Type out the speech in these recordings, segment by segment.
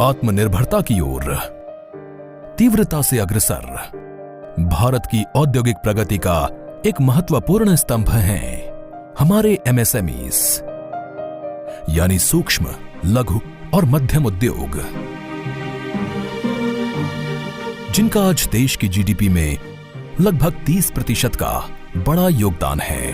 आत्मनिर्भरता की ओर तीव्रता से अग्रसर भारत की औद्योगिक प्रगति का एक महत्वपूर्ण स्तंभ हैं हमारे एमएसएमईज, यानी सूक्ष्म, लघु और मध्यम उद्योग, जिनका आज देश की जीडीपी में लगभग 30% का बड़ा योगदान है।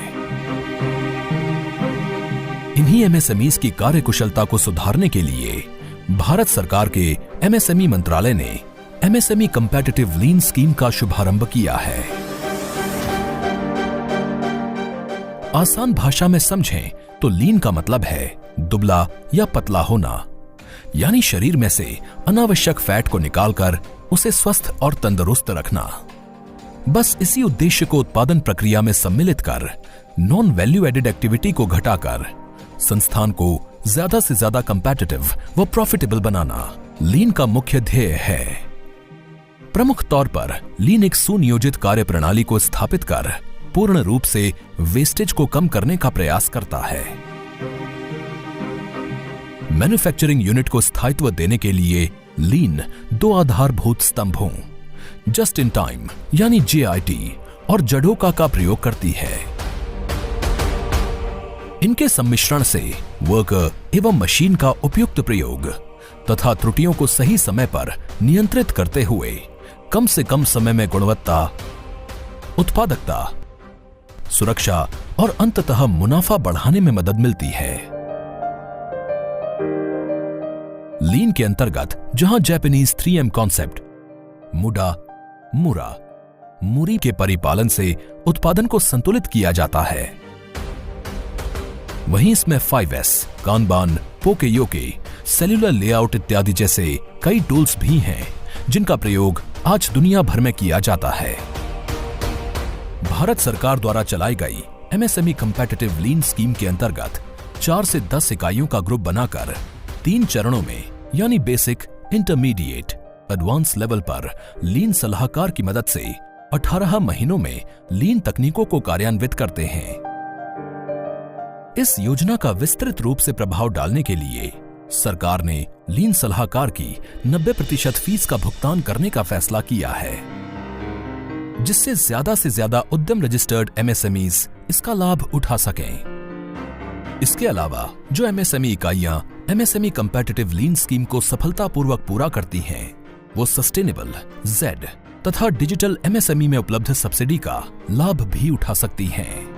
इन्हीं एमएसएमईज की कार्यकुशलता को सुधारने के लिए भारत सरकार के एमएसएमई मंत्रालय ने एमएसएमई कम्पेटिटिव लीन स्कीम का शुभारंभ किया है। आसान भाषा में समझें तो लीन का मतलब है दुबला या पतला होना, यानी शरीर में से अनावश्यक फैट को निकालकर उसे स्वस्थ और तंदुरुस्त रखना। बस इसी उद्देश्य को उत्पादन प्रक्रिया में सम्मिलित कर नॉन वैल्यू एडेड एक्टिविटी को घटाकर संस्थान को ज्यादा से ज्यादा कंपेटिटिव व प्रॉफिटेबल बनाना लीन का मुख्य ध्येय है। प्रमुख तौर पर लीन एक सुनियोजित कार्य प्रणाली को स्थापित कर पूर्ण रूप से वेस्टेज को कम करने का प्रयास करता है। मैन्युफैक्चरिंग यूनिट को स्थायित्व देने के लिए लीन 2 आधारभूत स्तंभों जस्ट इन टाइम यानी JIT और जडोका का प्रयोग करती है। इनके सम्मिश्रण से वर्कर एवं मशीन का उपयुक्त प्रयोग तथा त्रुटियों को सही समय पर नियंत्रित करते हुए कम से कम समय में गुणवत्ता, उत्पादकता, सुरक्षा और अंततः मुनाफा बढ़ाने में मदद मिलती है। लीन के अंतर्गत जहां जापानीज 3M कॉन्सेप्ट मुडा, मुरा, मुरी के परिपालन से उत्पादन को संतुलित किया जाता है, वहीं इसमें 5S, कानबान, पोके-योके, सेल्युलर लेआउट इत्यादि जैसे कई टूल्स भी हैं जिनका प्रयोग आज दुनिया भर में किया जाता है। भारत सरकार द्वारा चलाई गई एमएसएमई कम्पेटिटिव लीन स्कीम के अंतर्गत 4 से 10 इकाइयों का ग्रुप बनाकर 3 चरणों में यानी बेसिक, इंटरमीडिएट, एडवांस लेवल पर लीन सलाहकार की मदद से 18 महीनों में लीन तकनीकों को कार्यान्वित करते हैं। इस योजना का विस्तृत रूप से प्रभाव डालने के लिए सरकार ने लीन सलाहकार की 90% फीस का भुगतान करने का फैसला किया है, जिससे ज्यादा से ज्यादा उद्यम रजिस्टर्ड एमएसएमईज इसका लाभ उठा सकें। इसके अलावा जो एमएसएमई इकाइयां एमएसएमई कम्पेटिटिव लीन स्कीम को सफलतापूर्वक पूरा करती हैं, वो सस्टेनेबल, Z तथा डिजिटल एमएसएमई में उपलब्ध सब्सिडी का लाभ भी उठा सकती हैं।